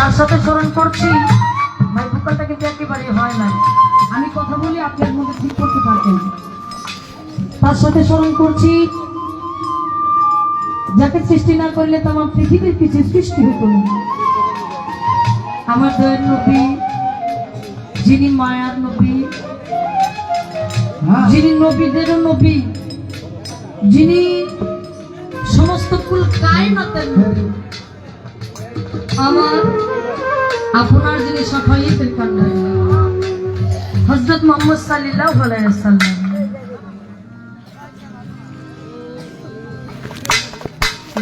তার সাথে স্মরণ করছি ভাই ভোকালটা কিন্তু একেবারে হয় না। আমি কথা বলি আপনার মধ্যে ঠিক করতে পারবেন। তার সাথে স্মরণ করছি যাকে সৃষ্টি না করলে তো আমার পৃথিবীর কিছু সৃষ্টি হতো না। আমার দয়ার নবী, যিনি মায়ার নবী, যিনি নবীদেরও নবী, যিনি সমস্ত কুল কায়নাতের নবী, আমার আপনার যিনি সাফাইয়াতুল কান্নায় হযরত মুহাম্মদ সাল্লাল্লাহু আলাইহি ওয়াসাল্লাম।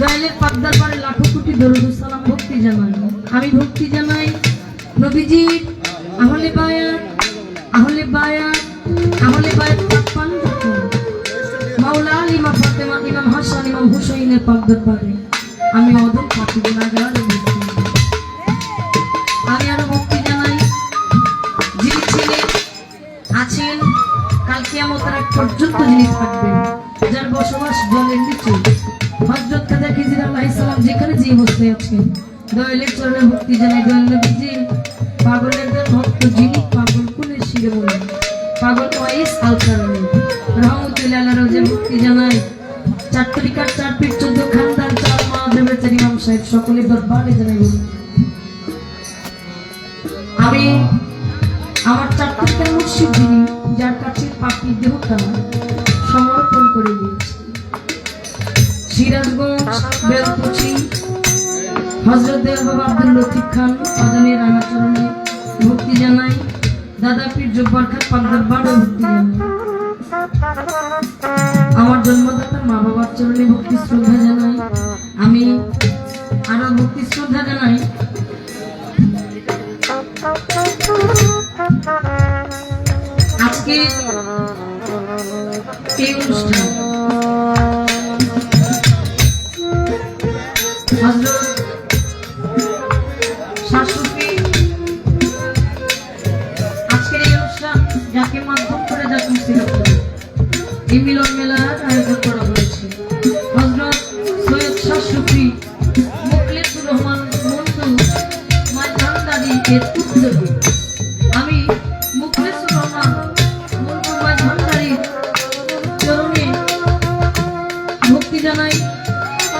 দয়ালের পাক দরবারে লাখো কোটি দরুদ ও সালাম ভক্তি জানাই। আমি ভক্তি জানাই নবীজি আহলে বায়াত, আহলে বায়াত, আহলে বায়াত পাক মাওলা আলী, ইমাম ফাতেমা, ইমাম হাসান, ইমাম হুসাইনের পাক দরবারে আমি অদম পাপী গুনাহগার ভক্তি। আমি আরো ভক্তি জানাই যিনি ছিলেন, আছেন, কাল কিয়ামতের আগ পর্যন্ত যিনি থাকবেন, যার বসবাস জলের নিচে, হযরত কাদের খিজির আলাইহিস সালাম যেখানে যে অবস্থায় আছেন, দয়ালের চরণে ভক্তি জানাই। দয়াল নবীজি পাগলের ভক্ত, যিনি পাগল কুলের শিরোমণি, পাগল ওয়াইস আল-কারণী রহমতুল্লাহ আলাইহি রোজে ভক্তি জানাই। চার তরিকার, চার পীর, 14 খানদান, 4 মাযহাবের 4 ইমাম সাহেব সকলের দরবারে জানাই। আমি আমার 4 তরিকার মুর্শিদ, যিনি যার কাছে পাপীর দেহটা সমর্পণ করে দিয়েছি, সিরাজগঞ্জ বেলকুচি হযরত বাবা আব্দুল লতিফ খান আজানের রানাচরণে ভক্তি জানাই। দাদা পীর জব্বার খান পাক দরবারে ভক্তি জানাই। আমার জন্মদাতা মা বাবার চরণে ভক্তি শ্রদ্ধা জানাই। আমি আরো ভক্তি শ্রদ্ধা জানাই আজকে এই অনুষ্ঠান হযরত শাশুড়ি, আজকের এই অনুষ্ঠান যাকে মাধ্যম করে যাকে এই মিলন মেলার আয়োজন করা হয়েছে, হযরত সৈয়দ শাশুড়ি মুখলেসুর রহমান মন্টু মাঝভান্ডারী এর উদ্যোগে আমি মুখলেসুর রহমান মন্টু মাঝভান্ডারীর চরণে ভক্তি জানাই।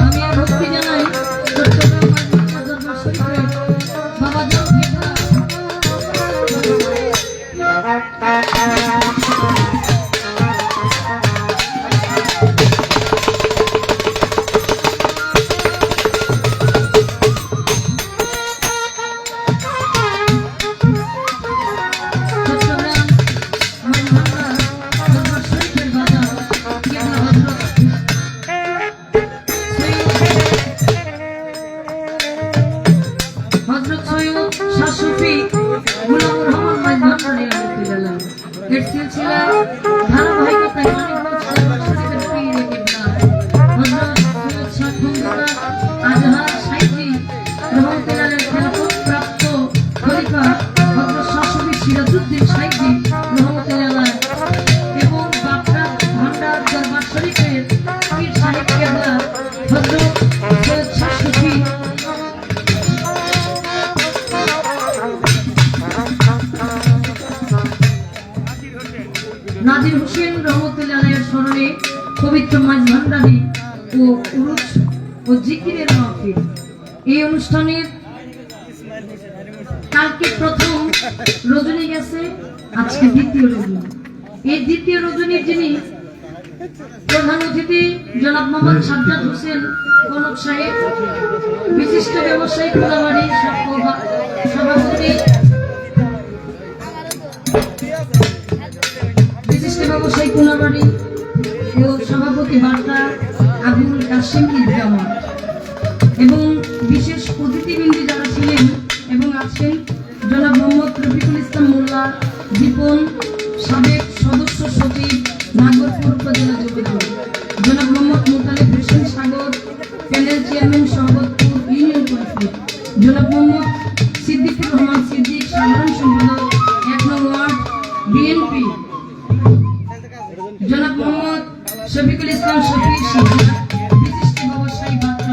আমি আর ভক্তি জানাই চট্টগ্রাম মাঝভান্ডার দরবার শরীফের বাবা জান নাজির হোসেন রহমতুল্লাহ আলাইহির স্মরণে পবিত্র মাঝভান্ডারী ও উরুস ও জিকিরের মাহফিল। এই অনুষ্ঠানের কালকে প্রথম রজনী গেছে, আজকে দ্বিতীয় রজনী। এই দ্বিতীয় রজনীর যিনি প্রধান অতিথি জনাব মোহাম্মদ সাজ্জাদ হোসেন কনক সাহেব, বিশিষ্ট ব্যবসায়ী কোলাবাড়ি সভাপতি, বিশিষ্ট ব্যবসায়ী কোলাবাড়ি ও সভাপতি বার্তা আবুল কাসিম ঈদগামা, এবং বিশেষ অতিথিবৃন্দ যারা ছিলেন এবং আছেন জনাব মোহাম্মদ রফিকুল ইসলাম মোল্লা, দীপন সাবেক সদস্য সচিব নাগরপুর উপজেলা যুবদল, জনাব মোহাম্মদ মোতালেব হোসেন সাগর প্যানেল চেয়ারম্যান সভাপতিপুর ইউনিয়ন পরিষদ, জনাব মোহাম্মদ সিদ্দিকুর রহমান সিদ্দিক সাধারণ সম্পাদক 1 নং ওয়ার্ড বিএনপি, জনাব মোহাম্মদ শফিকুল ইসলাম শফিক বিশিষ্ট ব্যবসায়ী বার্তা,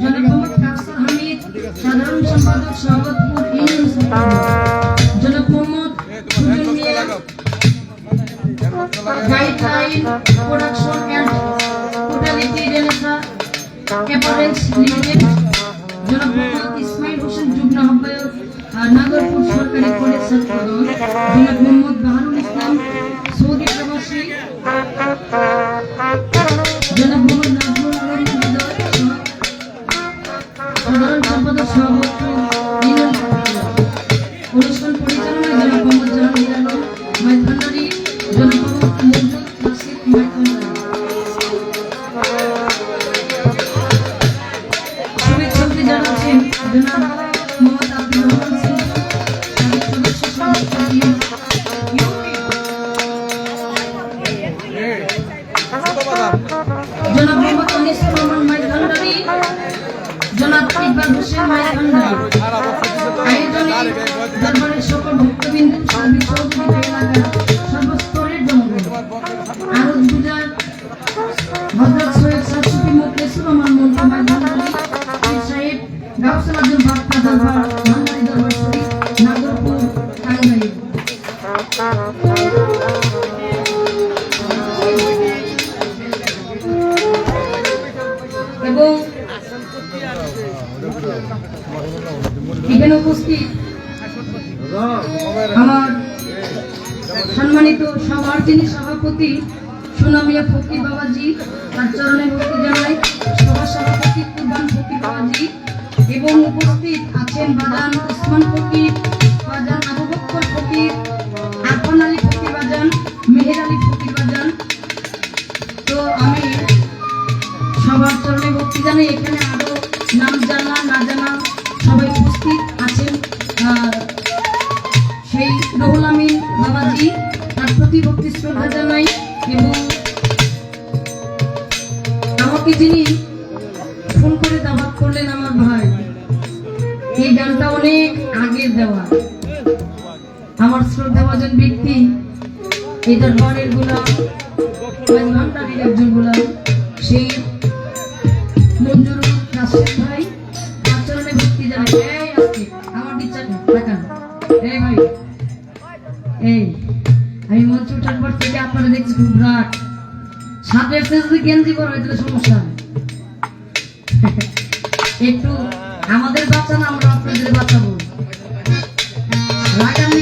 জনাব মোহাম্মদ কাউসার হামিদ সাধারণ সম্পাদক সভাপতিপুর ইউনিয়ন জনাব Mohammad Sujon Mia, guideline production and totality renaissance apparels limited জনাব মোহাম্মদ ইসমাইল হোসেন, যুগ্ম আহ্বায়ক নাগরপুর সরকারি কলেজ ছাত্রদল জনাব মোহাম্মদ বাহারুল ইসলাম, সৌদি প্রবাসী জনাব মোহাম্মদ নাজমুল আলম হৃদয়, সাধারণ সম্পাদক সভাপতি ইউনিয়ন অনুষ্ঠান পরিচালনায় জনাব মোহাম্মদ জাহাঙ্গীর আলম মাইভান্ডারি, জনাব মোহাম্মদ মজুদ নাসির মাইভান্ডারি। শুভেচ্ছাটি জানাচ্ছেন জনাব মোহাম্মদ আব্দুল রহমান সিং, সদস্য সভাপতি জনাব মোহাম্মদ আনিস রহমান মাইভান্ডারি, জনাব ইকবাল হোসেন মাইভান্ডারি। আয়োজনে দরবারের সকল ভক্তবিন্দু, সার্বিক সহযোগিতা এলাকার সর্বস্তরের জনগণ, আরজ গুজার হযরত সৈয়দ শাহসুফি মুখলেসুর রহমান মন্ত্রী মাইভান্ডারি, পীর সাহেব গাউসুল আজম বাপ্পা দরবার ভান্ডারি দরবার শরীফ, নাগরপুর, টাঙ্গাইল। এবং এখানে উপস্থিত আমার সম্মানিত সভার যিনি সভাপতি সুনামিয়া ফকির বাবাজি, তার চরণে ভক্তি জানাই। সভা সভাপতি কুরবান ফকির বাবাজি এবং উপস্থিত আছেন বাজান ওসমান ফকির, বাজান আবু বকর ফকির, আরফান আলী ফকির বাজান, মেহের আলী ফকির বাজান। তো আমি সবার চরণে ভক্তি জানাই। এখানে আরো নাম জানা না জানা সবাই উপস্থিত আছেন। সেই রুহুল আমিন বাবাজি, তার প্রতি ভক্তি শ্রদ্ধা জানাই। এবং আমাকে যিনি ফোন করে দাওয়াত করলেন আমার ভাই, এই গানটা অনেক আগে দেওয়া আমার শ্রদ্ধাভাজন ব্যক্তি, এটার ঘরের গোলাম মাইভান্ডারির একজন গোলাম, সেই মঞ্জুরুল কাশেম ভাই, আচরণে ভক্তি জানাই। এই আজকে আমার দিচ্ছা দেখান, এই ভাই, এই আমি মঞ্চ উঠার পর থেকে আপনারা দেখছি খুব রাগ, সাদের যদি গেঞ্জি পরা হয় তাহলে সমস্যা একটু আমাদের বাচ্চা না, আমরা আপনাদের বাচ্চাবো। রাগান্নি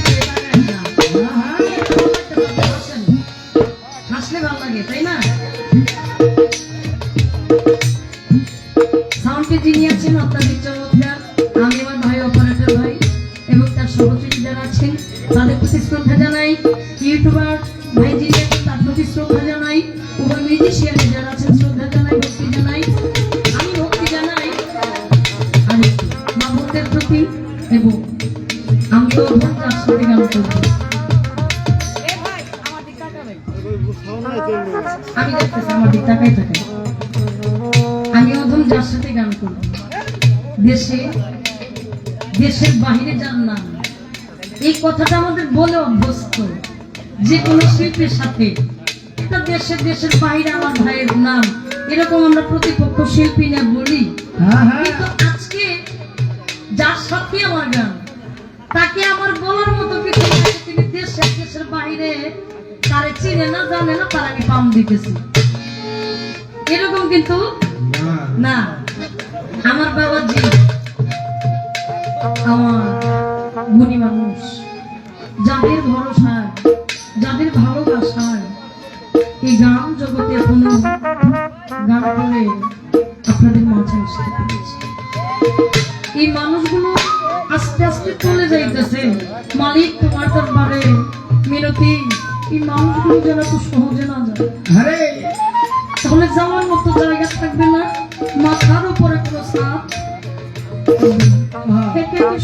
হাসলে ভালো লাগে, তাই না? সাউন্ডে যিনি আছেন অত্যাধিক চমৎকার, আমি আমার ভাই অপারেটর ভাই এবং তার সহযোগী যারা আছেন তাদের প্রতি শ্রদ্ধা জানাই। ইউটিউবার ভাই যিনি আছেন তার প্রতি শ্রদ্ধা জানাই। উভয় মিউজিশিয়ান যারা আছেন শ্রদ্ধা জানাই, ভক্তি জানাই। আমি ভক্তি জানাই আরেকটু মা ভক্তের প্রতি, এবং আমিও তার সাথে গান করব। আমি দেখতেছি আমার দিক তাকাই থাকে। আমি অধম যার সাথে গান করব, দেশে দেশের বাহিরে যার নাম, এই কথাটা আমাদের বলে অভ্যস্ত যে কোনো শিল্পের সাথে। এটা দেশের বাইরে আমার ভাইয়ের নাম, এরকম আমরা প্রতিপক্ষ শিল্পী না বলি। কিন্তু আজকে যার সাথে আমার গান, তাকে আমার বলার মতো কিছু নাই। তিনি দেশের বাইরে তারে চিনে না, জানে না, তার আমি পাম দিতেছি, এরকম কিন্তু না। আমার বাবাজি আমার গুণী মানুষ, যাদের ভরসায়, যাদের ভালোবাসায় এই গান জগতে এখনো গান করে আপনাদের মাঝে আসতে পেরেছি। এই মানুষগুলো আস্তে আস্তে চলে যাইতেছে। মালিক তোমার দরবারে মিনতি, এই মানুষগুলো যেন খুব সহজে না যায়, তাহলে যাওয়ার মতো জায়গা থাকবে না, মাথার উপরে কোনো ছাদ,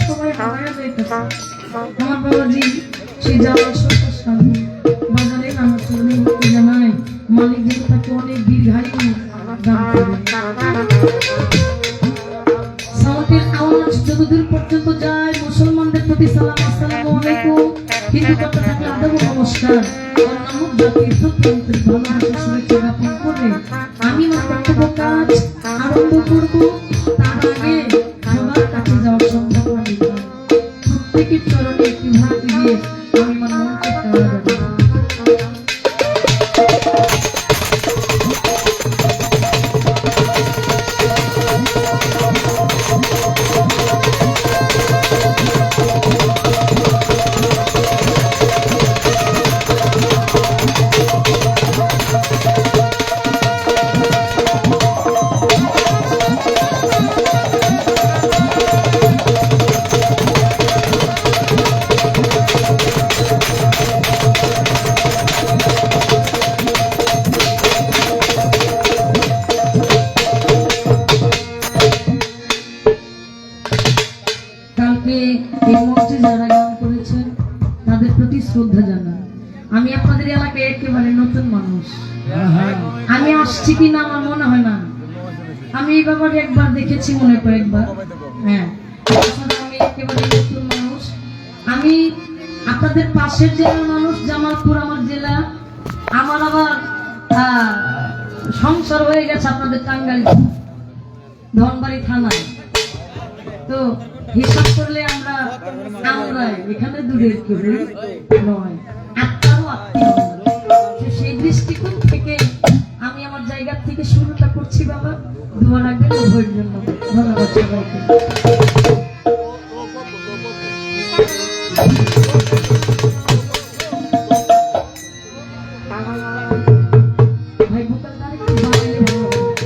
সবাই হারাইয়া যাইতেছে। আমার বাবাজি সেই যাওয়ার সত্য স্বামী বাজারে আমার চরণে ভক্তি জানাই। মালিক যেন তাকে অনেক দীর্ঘায়ু দান করে। সাউন্ডের আওয়াজ যতদূর পর্যন্ত যায়, মুসলমানদের প্রতি সালাম, আসসালামু আলাইকুম। হিন্দু কথা থাকলে আদাব নমস্কার। অন্যান্য জাতির প্রতি ভালোবাসা শুভেচ্ছা জ্ঞাপন করে আমি আমার কর্তব্য কাজ আরম্ভ করব। তার আগে সবার কাছে প্রত্যেকের চরণে একটি ভক্তি দিয়ে আমি আমার মনকে টানা দেব। কালকে এই মঞ্চে যারা গান করেছেন তাদের প্রতি শ্রদ্ধা জানাই। আমি আপনাদের এলাকায় একেবারে নতুন মানুষ, আমি আসছি কিনা আমার মনে হয় না। আমি এই ব্যাপারে একবার দেখেছি, মনে কয়েকবার। হ্যাঁ, আমি একেবারে নতুন মানুষ। আমি আপনাদের পাশের জেলার মানুষ, জামালপুর আমার জেলা। আমার আবার সংসার হয়ে গেছে আপনাদের টাঙ্গাইল ধনবাড়ি থানায়। তো হিসাব করলে আমরা এখানে দূরের কেউ নয়, আত্মারও আত্মীয়। সেই দৃষ্টিকোণ থেকে আমি আমার জায়গা থেকে শুরুটা করছি। বাবা দোয়া রাখবেন উভয়ের জন্য। ধন্যবাদ সবাইকে। ভাই ভোকালটা একটু বাড়াইলে ভালো হবে।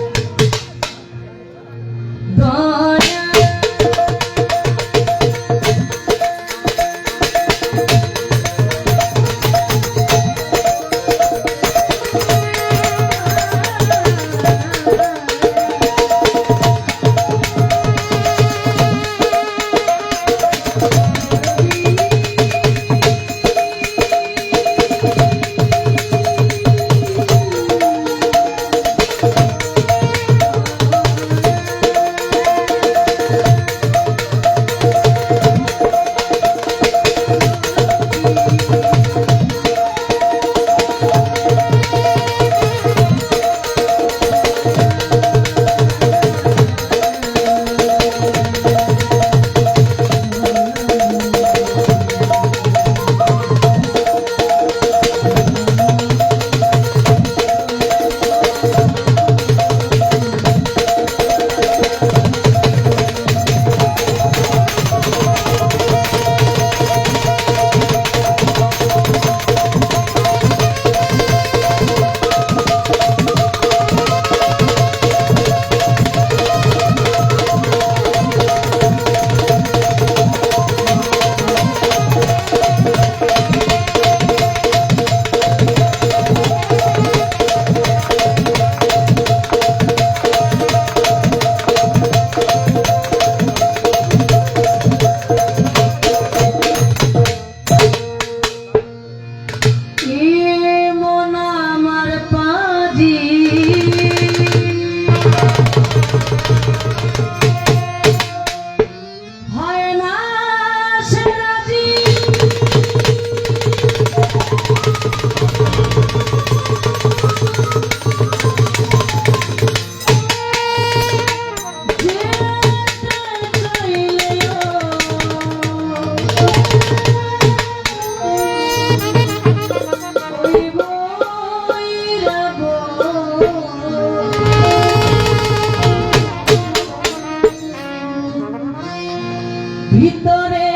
ভিতরে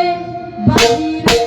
বাইরে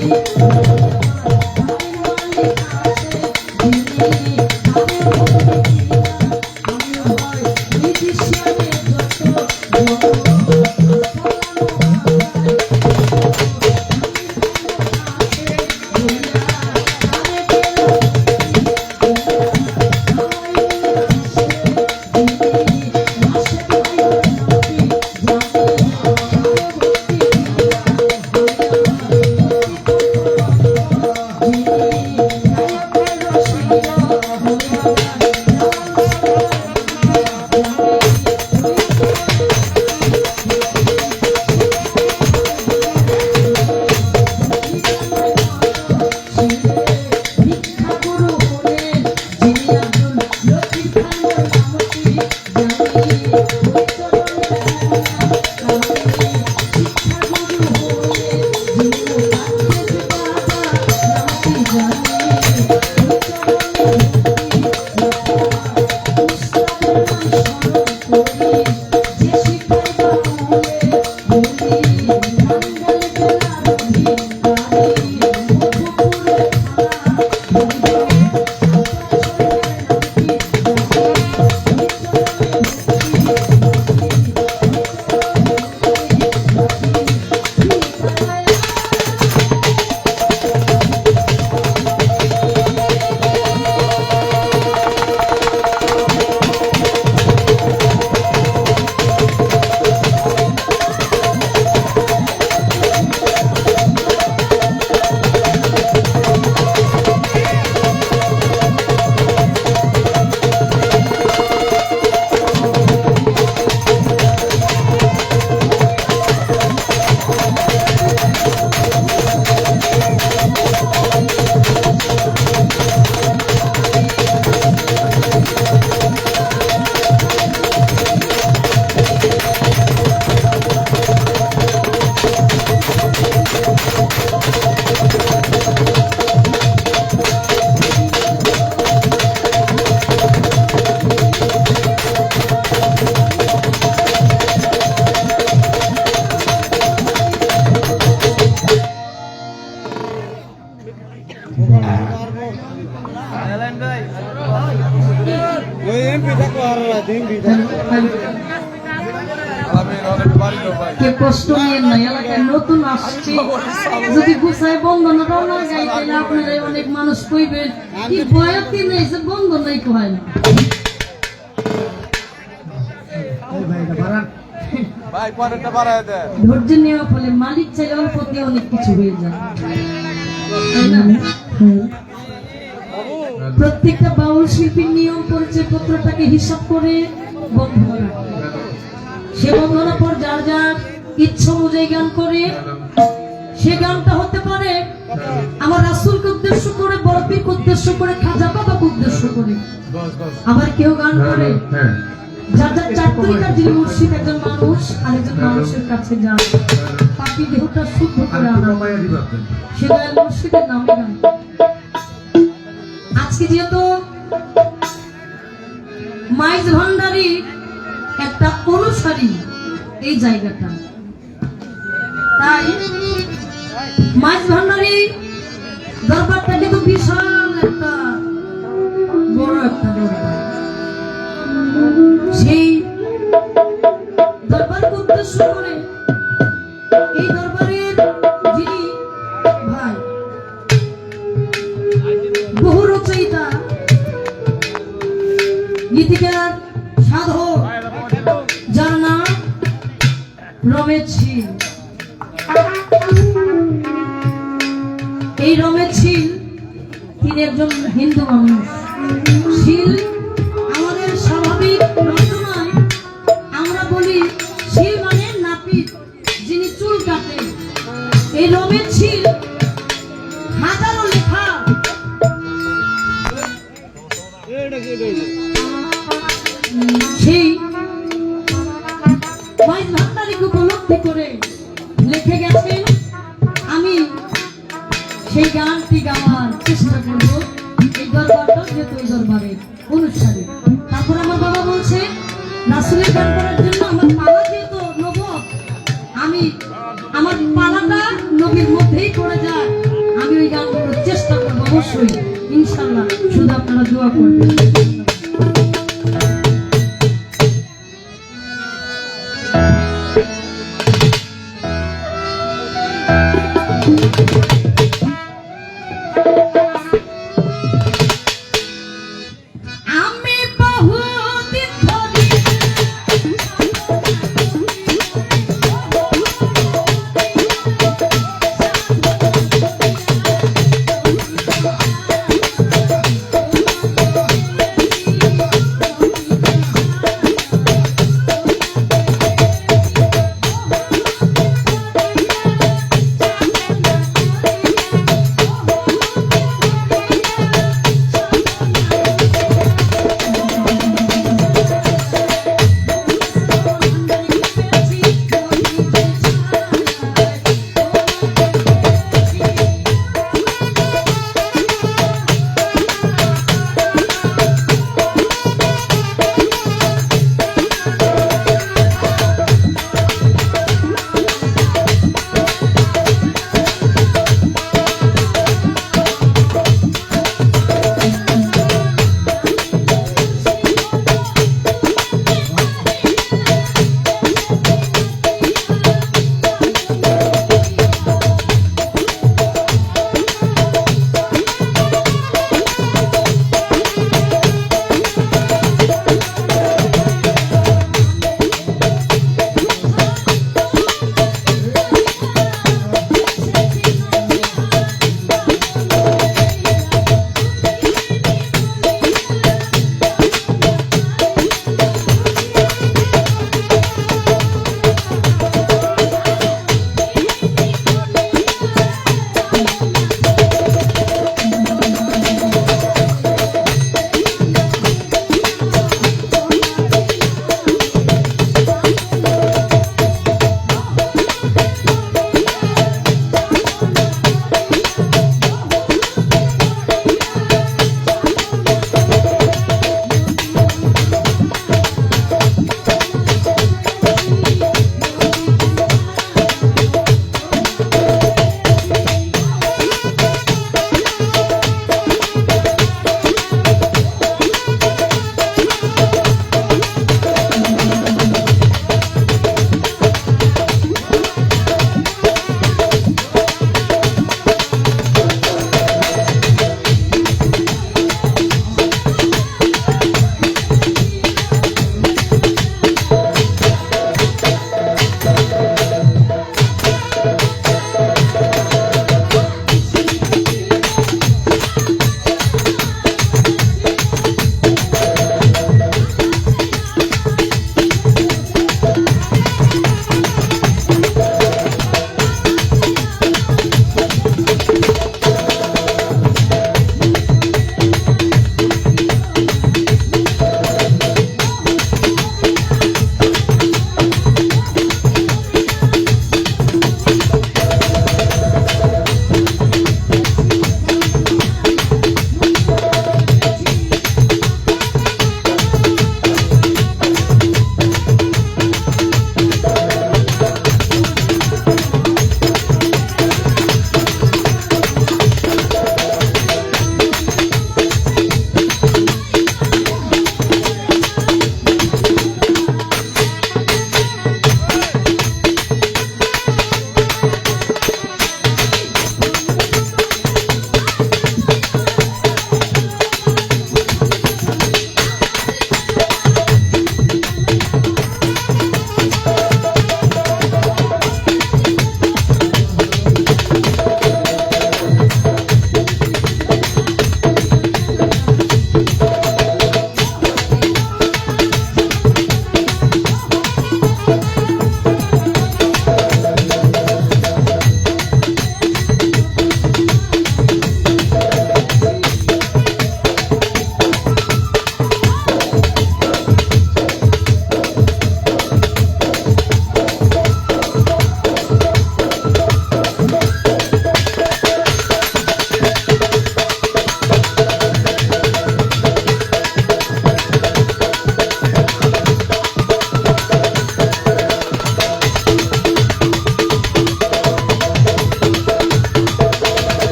Thank you. কে কষ্ট নিয়ে না, এলাকায় নতুন আসছি, যদি গুছায় বন্ধনটাও না গাই তাহলে আপনারা অনেক মানুষ কইবেন কি বয়াতি নেই যে বন্ধনটাই কয় না। ধৈর্য নেওয়া ফলে মালিক চাইলে অল্প দিয়ে অনেক কিছু হয়ে যায়, তাই না? প্রত্যেকটা বাউল শিল্পীর নিয়ম পরিচয় পত্রটাকে হিসাব করে বন্ধনা রাখে, সে বন্ধনার পর যার যার ইচ্ছা অনুযায়ী গান করে। সে গানটা হতে পারে আমার রাসূলকে উদ্দেশ্য করে, বড় পীরকে উদ্দেশ্য করে, খাজা বাবাকে উদ্দেশ্য করে। আবার কেউ গান করে যার যার চাকরিকার যিনি মুর্শিদ, একজন মানুষ আরেকজন মানুষের কাছে যান, পাপি দেহটা শুদ্ধ করে আনা, সেটা মুর্শিদের নামে গান। আজকে যেহেতু মাইজ ভান্ডারী একটা অনুসারী এই জায়গাটা, তাই মাইজ ভান্ডারী দরবারটা কিন্তু বিশাল একটা বড় একটা দরবার। সেই দরবারকে উদ্দেশ্য করে এই দরবারের যিনি ভাই বহু রচয়িতা, গীতিকার, সাধক, যার নাম রমেশ শীল। এই রমেশ শীল তিনি একজন হিন্দু মানুষ। শীল আমাদের স্বাভাবিক রচনায় আমরা বলি শীল মানে নাপিত, যিনি চুল কাটে। এই রমেশ শীল হাজারো লেখা সেই মাইজ ভান্ডারীকে উপলব্ধি করে লিখে গেছেন। আমি সেই গানটি গাওয়ার চেষ্টা করবো, এই দরবারটা যেহেতু এই দরবারের অনুসারী। তারপর আমার বাবা বলছে রাসূলের গান করার জন্য আমার পালা যেহেতু নবুয়ত, আমি আমার পালাটা নবীর মধ্যেই পড়ে যায়, আমি ওই গান করার চেষ্টা করবো অবশ্যই ইনশাআল্লাহ। শুধু আপনারা দোয়া করবেন।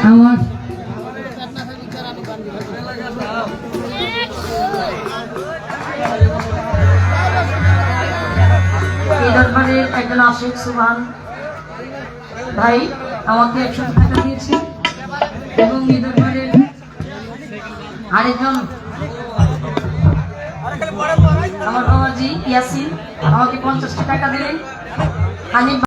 আমার এই দরবারের একজন আশিক সুবহান ভাই আমাকে 100 টাকা দিয়েছে এবং এই দরবারের আরেকজন আমার বাবাজি ইয়াসিন আমাকে 50 টাকা দিলেন।